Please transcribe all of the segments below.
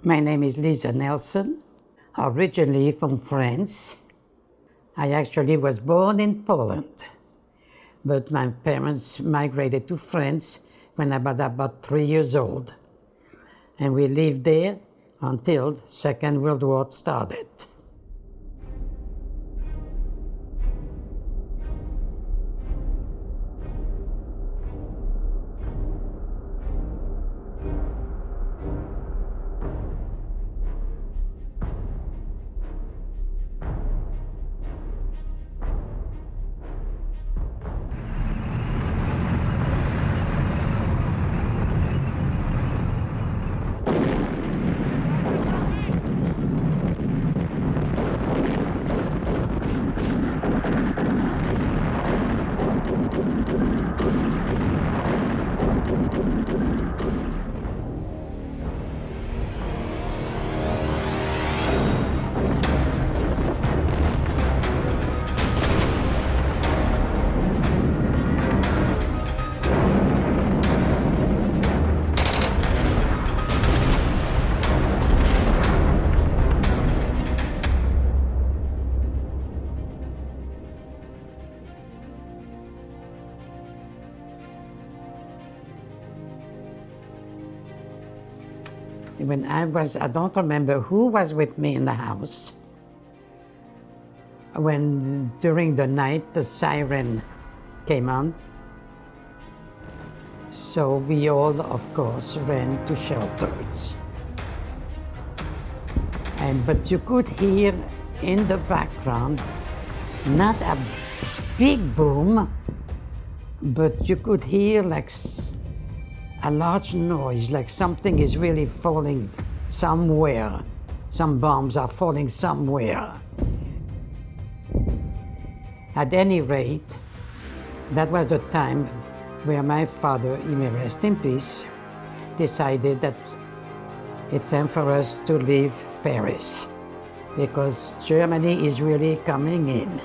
My name is Liza Nelson, originally from France. I actually was born in Poland, but my parents migrated to France when I was about 3 years old. And we lived there until Second World War started. When I don't remember who was with me in the house. When during the night the siren came on. So we all, of course, ran to shelters. But you could hear in the background, not a big boom, but you could hear like a large noise, like something is really falling somewhere. Some bombs are falling somewhere. At any rate, that was the time where my father, he may rest in peace, decided that it's time for us to leave Paris because Germany is really coming in.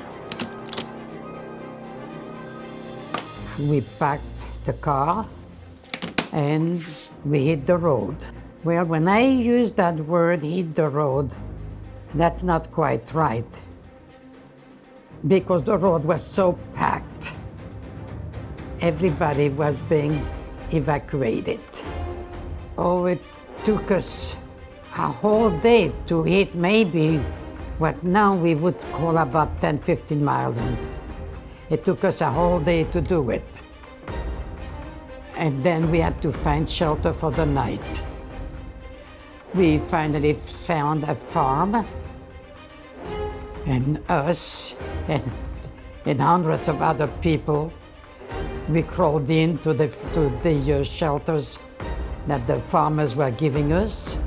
We packed the car and we hit the road. Well, when I use that word, hit the road, that's not quite right, because the road was so packed. Everybody was being evacuated. Oh, it took us a whole day to hit maybe what now we would call about 10, 15 miles. It took us a whole day to do it. And then we had to find shelter for the night. We finally found a farm, and us and hundreds of other people, we crawled into the shelters that the farmers were giving us,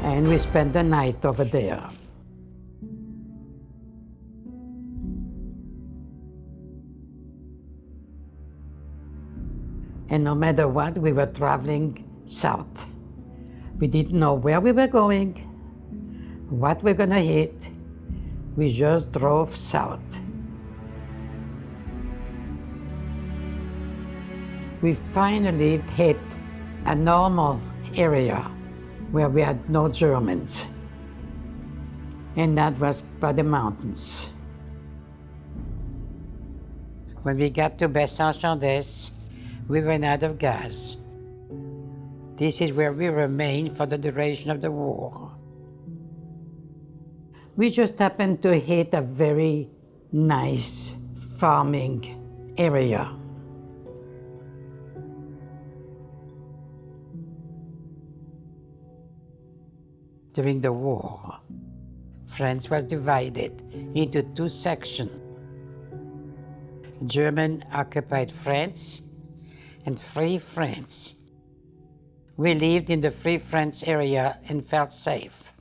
and we spent the night over there. And no matter what, we were traveling south. We didn't know where we were going, what we're gonna hit. We just drove south. We finally hit a normal area where we had no Germans. And that was by the mountains. When we got to Bessin-Chandès, we ran out of gas. This is where we remained for the duration of the war. We just happened to hit a very nice farming area. During the war, France was divided into two sections. German-occupied France and Free France. We lived in the Free France area and felt safe.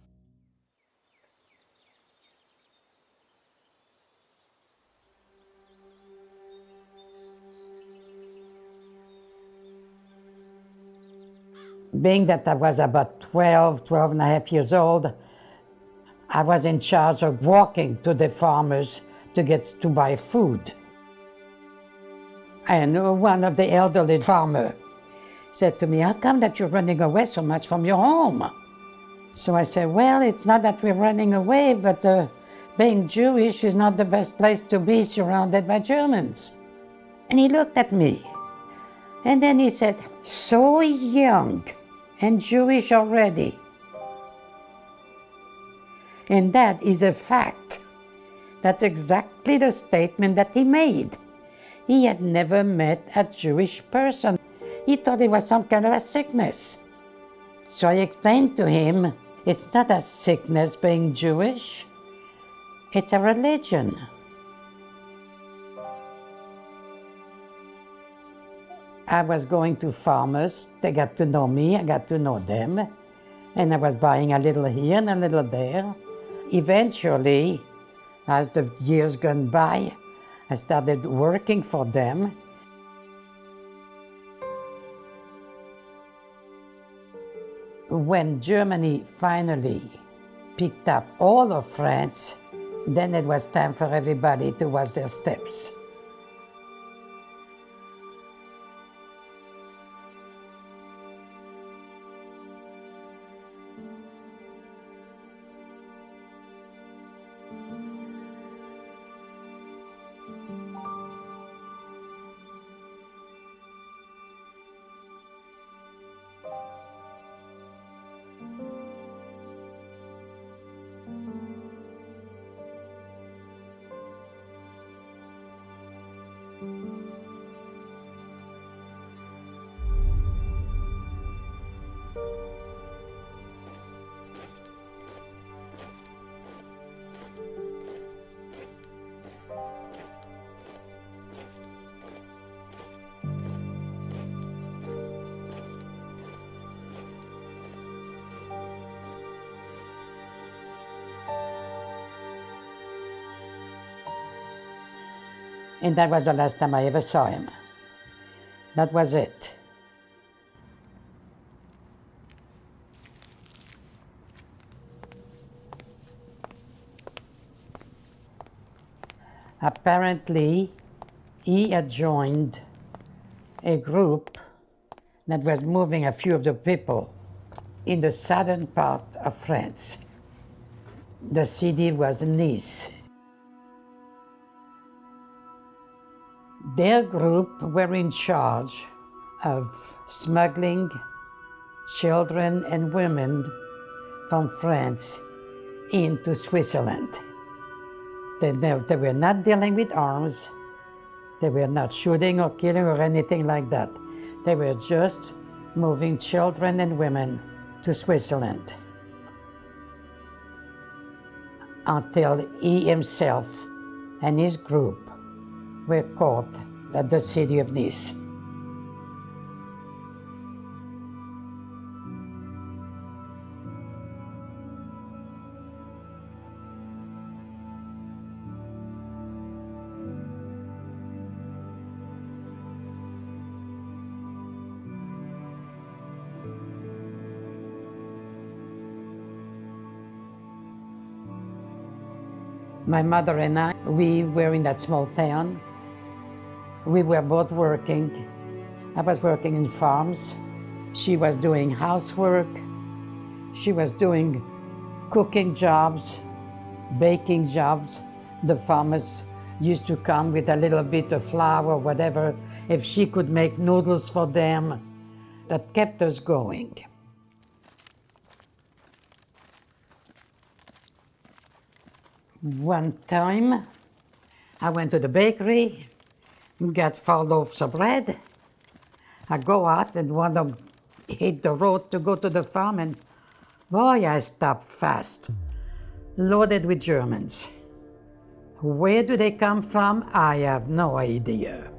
Being that I was about 12 and a half years old, I was in charge of walking to the farmers to buy food. And one of the elderly farmers said to me, "How come that you're running away so much from your home?" So I said, well, it's not that we're running away, but being Jewish is not the best place to be surrounded by Germans. And he looked at me. And then he said, so young and Jewish already. And that is a fact. That's exactly the statement that he made. He had never met a Jewish person. He thought it was some kind of a sickness. So I explained to him, it's not a sickness being Jewish, it's a religion. I was going to farmers, they got to know me, I got to know them, and I was buying a little here and a little there. Eventually, as the years gone by, I started working for them. When Germany finally picked up all of France, then it was time for everybody to watch their steps. And that was the last time I ever saw him. That was it. Apparently, he had joined a group that was moving a few of the people in the southern part of France. The city was Nice. Their group were in charge of smuggling children and women from France into Switzerland. They were not dealing with arms. They were not shooting or killing or anything like that. They were just moving children and women to Switzerland until he himself and his group were caught at the city of Nice. My mother and I, we were in that small town. We were both working. I was working in farms. She was doing housework. She was doing cooking jobs, baking jobs. The farmers used to come with a little bit of flour or whatever, if she could make noodles for them. That kept us going. One time, I went to the bakery, got 4 loaves of bread. I go out and want to hit the road to go to the farm, and boy, I stopped fast, loaded with Germans. Where do they come from? I have no idea.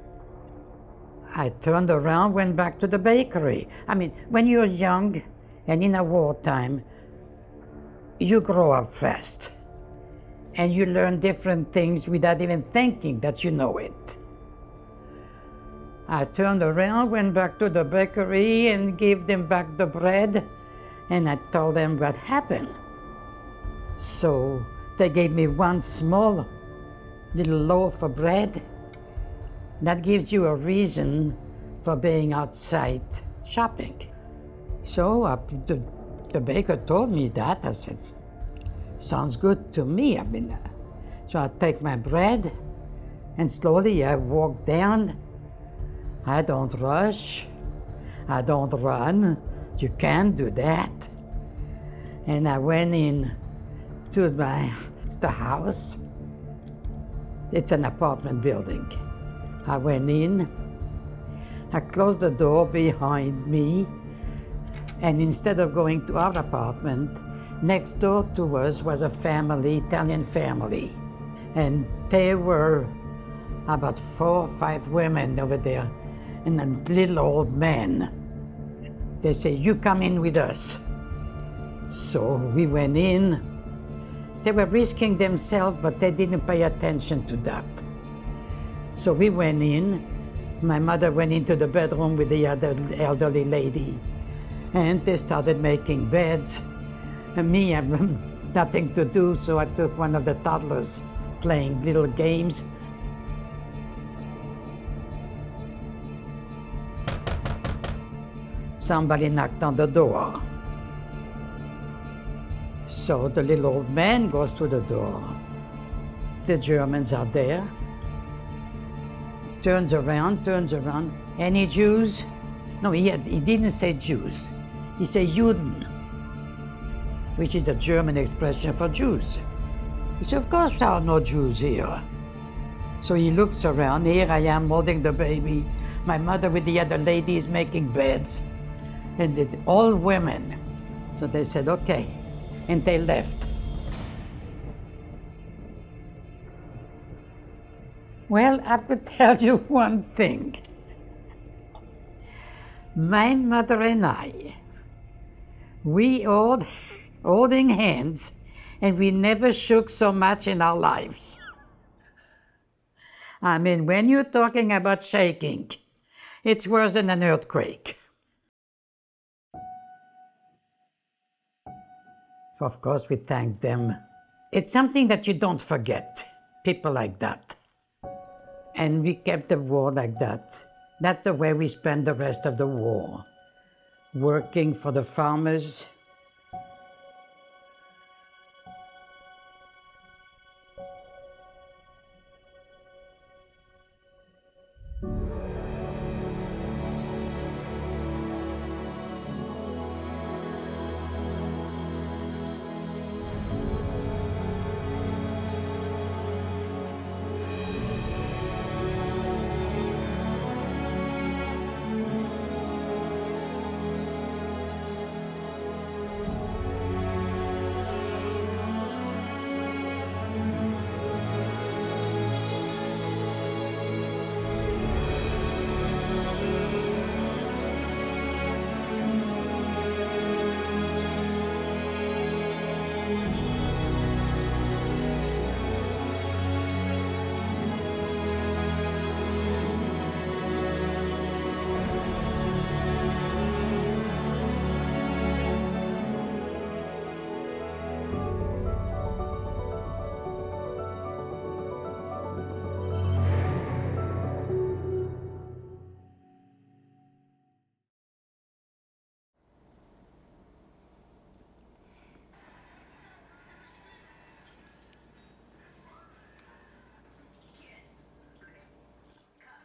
I turned around, went back to the bakery. I mean, when you're young and in a wartime, you grow up fast. And you learn different things without even thinking that you know it. I turned around, went back to the bakery and gave them back the bread, and I told them what happened. So they gave me one small little loaf of bread. That gives you a reason for being outside shopping. So I put the the baker told me that. I said, sounds good to me. So I take my bread and slowly I walk down. I don't rush. I don't run. You can't do that. And I went in to the house. It's an apartment building. I went in. I closed the door behind me. And instead of going to our apartment, next door to us was a family, Italian family. And there were about 4 or 5 women over there and a little old man. They say, you come in with us. So we went in. They were risking themselves, but they didn't pay attention to that. So we went in. My mother went into the bedroom with the other elderly lady. And they started making beds. And me, I had nothing to do, so I took one of the toddlers playing little games. Somebody knocked on the door. So the little old man goes to the door. The Germans are there. Turns around. Any Jews? No, he didn't say Jews. He said Juden, which is a German expression for Jews. He said, of course there are no Jews here. So he looks around. Here I am holding the baby. My mother with the other ladies making beds. And all women. So they said, okay. And they left. Well, I could tell you one thing. My mother and I, we all holding hands, and we never shook so much in our lives. I mean, when you're talking about shaking, it's worse than an earthquake. Of course, we thank them. It's something that you don't forget, people like that. And we kept the war like that. That's the way we spent the rest of the war, working for the farmers.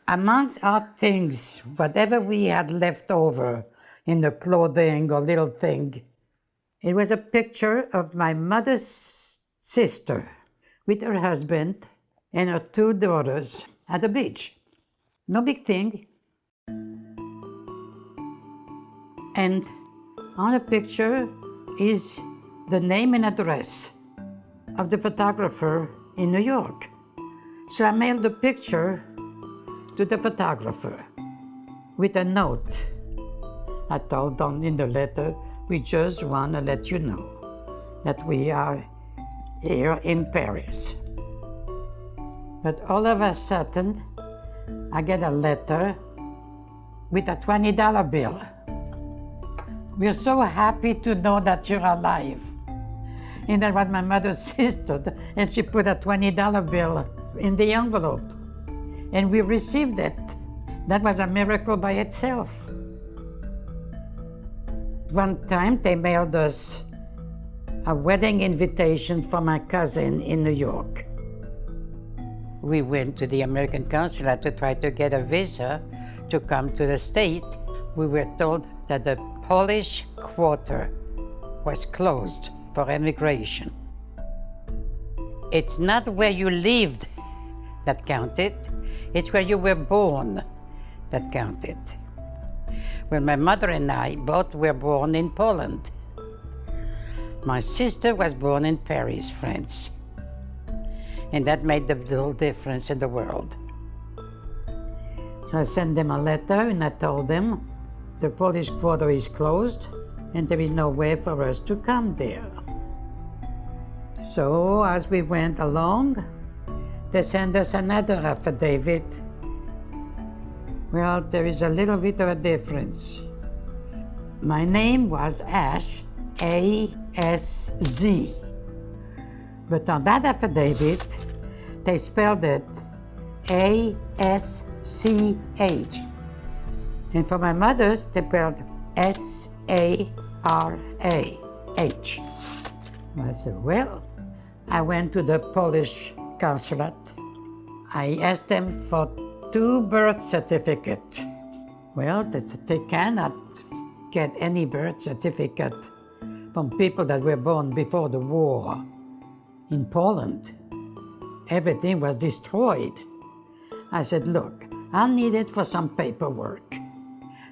Amongst our things, whatever we had left over in the clothing or little thing, it was a picture of my mother's sister with her husband and her 2 daughters at the beach. No big thing. And on the picture is the name and address of the photographer in New York. So I mailed the picture to the photographer with a note. I told them in the letter, we just want to let you know that we are here in Paris. But all of a sudden, I get a letter with a $20 bill. We're so happy to know that you're alive. And that was my mother's sister, and she put a $20 bill in the envelope. And we received it. That was a miracle by itself. One time they mailed us a wedding invitation for my cousin in New York. We went to the American consulate to try to get a visa to come to the state. We were told that the Polish quarter was closed for immigration. It's not where you lived that counted, it's where you were born that counted. Well, my mother and I both were born in Poland. My sister was born in Paris, France. And that made the whole difference in the world. So I sent them a letter and I told them the Polish quarter is closed and there is no way for us to come there. So as we went along, they sent us another affidavit. Well, there is a little bit of a difference. My name was Ash, A-S-Z. But on that affidavit, they spelled it A-S-C-H. And for my mother, they spelled S-A-R-A-H. I said, well, I went to the Polish consulate. I asked them for 2 birth certificates. Well, they cannot get any birth certificate from people that were born before the war. In Poland, everything was destroyed. I said, look, I'll need it for some paperwork.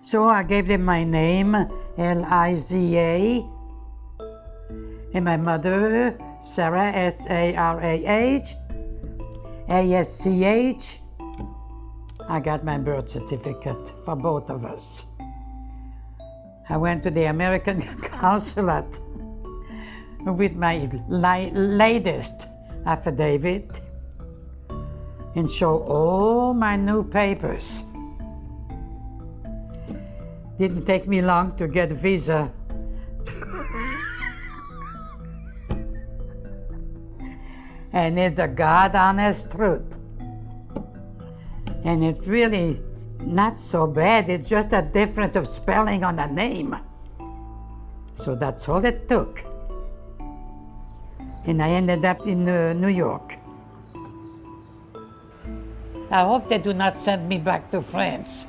So I gave them my name, Liza, and my mother, Sarah, S-A-R-A-H, A-S-C-H. I got my birth certificate for both of us. I went to the American consulate with my latest affidavit and show all my new papers. Didn't take me long to get a visa. And it's the God honest truth. And it's really not so bad, it's just a difference of spelling on a name. So that's all it took. And I ended up in New York. I hope they do not send me back to France.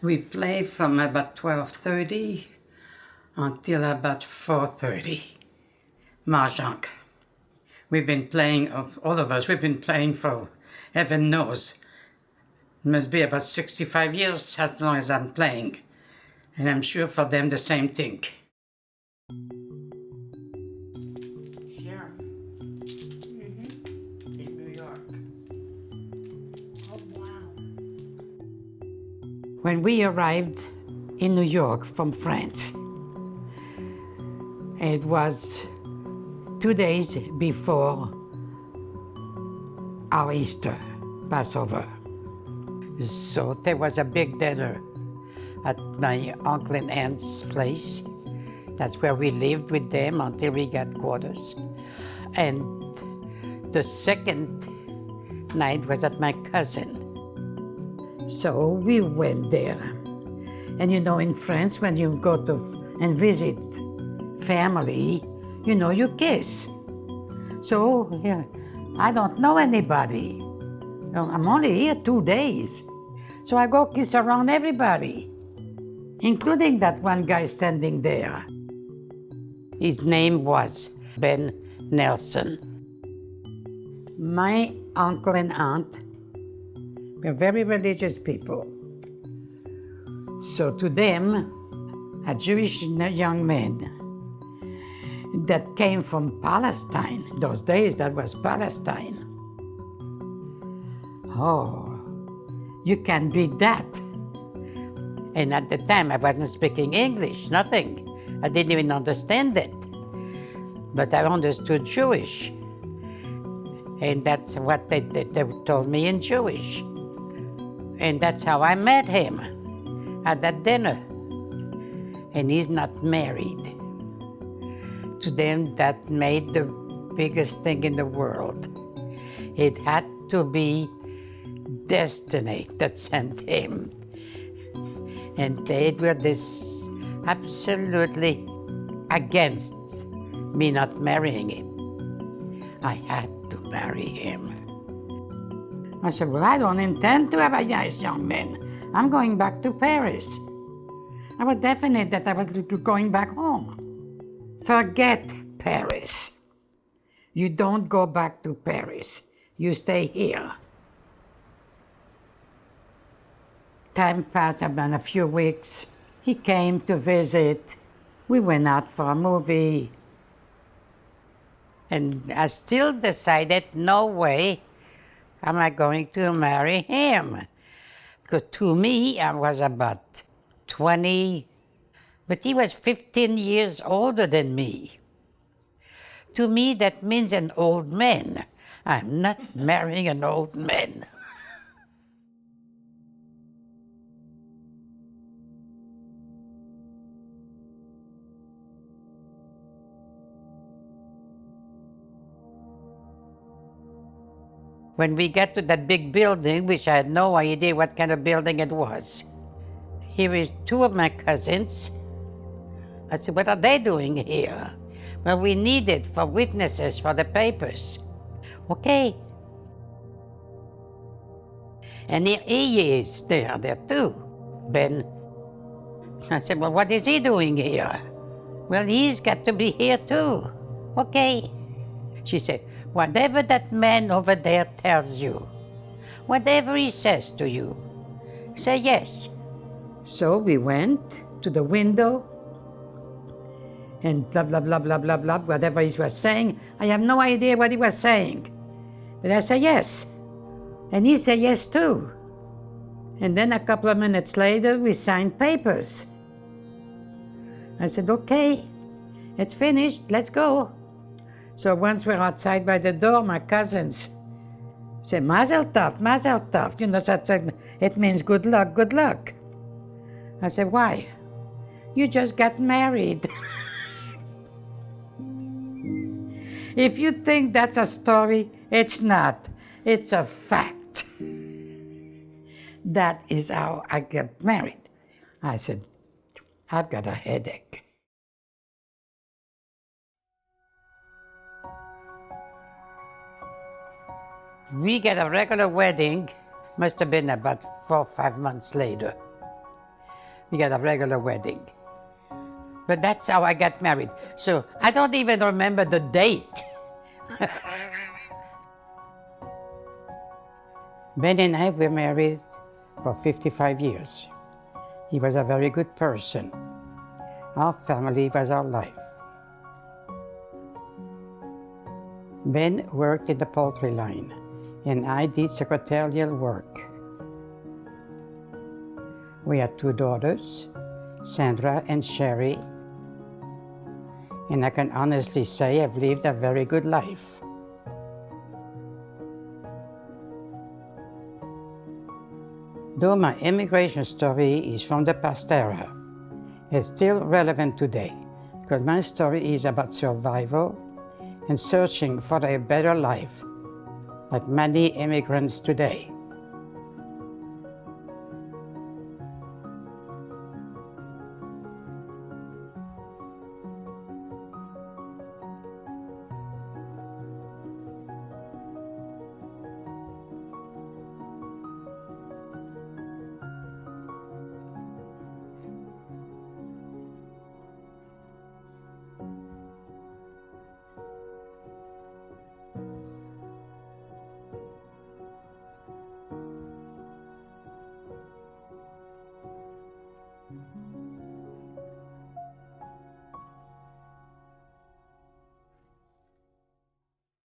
We play from about 12:30 until about 4:30. Mahjong. We've been playing, all of us, we've been playing for heaven knows. It must be about 65 years as long as I'm playing. And I'm sure for them the same thing. Sure. In New York. Oh, wow. When we arrived in New York from France, it was 2 days before our Easter, Passover. So there was a big dinner at my uncle and aunt's place. That's where we lived with them until we got quarters. And the second night was at my cousin. So we went there. And you know, in France, when you go to and visit family, you know, you kiss. So yeah, I don't know anybody. I'm only here 2 days. So I go kiss around everybody, including that one guy standing there. His name was Ben Nelson. My uncle and aunt were very religious people. So to them, a Jewish young man that came from Palestine, those days that was Palestine. Oh, you can beat that. And at the time I wasn't speaking English, nothing. I didn't even understand it. But I understood Jewish. And that's what they told me in Jewish. And that's how I met him, at that dinner. And he's not married. To them, that made the biggest thing in the world. It had to be destiny that sent him. And they were absolutely against me not marrying him. I had to marry him. I said, well, I don't intend to have a nice young man. I'm going back to Paris. I was definite that I was going back home. Forget Paris. You don't go back to Paris. You stay here. Time passed, about a few weeks. He came to visit. We went out for a movie. And I still decided, no way am I going to marry him. Because to me, I was about 20, but he was 15 years older than me. To me, that means an old man. I'm not marrying an old man. When we got to that big building, which I had no idea what kind of building it was, here were two of my cousins. I said, what are they doing here? Well, we need it for witnesses for the papers. Okay. And he is there too, Ben. I said, well, what is he doing here? Well, he's got to be here too. Okay. She said, whatever that man over there tells you, whatever he says to you, say yes. So we went to the window and blah, blah, blah, blah, blah, blah, whatever he was saying. I have no idea what he was saying. But I said yes. And he said yes too. And then a couple of minutes later, we signed papers. I said, okay, it's finished, let's go. So once we're outside by the door, my cousins say, Mazel tov, Mazel tov. You know, it means good luck, good luck. I said, why? You just got married. If you think that's a story, it's not. It's a fact. That is how I got married. I said, I've got a headache. We got a regular wedding, must have been about 4 or 5 months later. We got a regular wedding. But that's how I got married. So I don't even remember the date. Ben and I were married for 55 years. He was a very good person. Our family was our life. Ben worked in the poultry line, and I did secretarial work. We had 2 daughters, Sandra and Sherry, and I can honestly say I've lived a very good life. Though my immigration story is from the past era, it's still relevant today because my story is about survival and searching for a better life, like many immigrants today.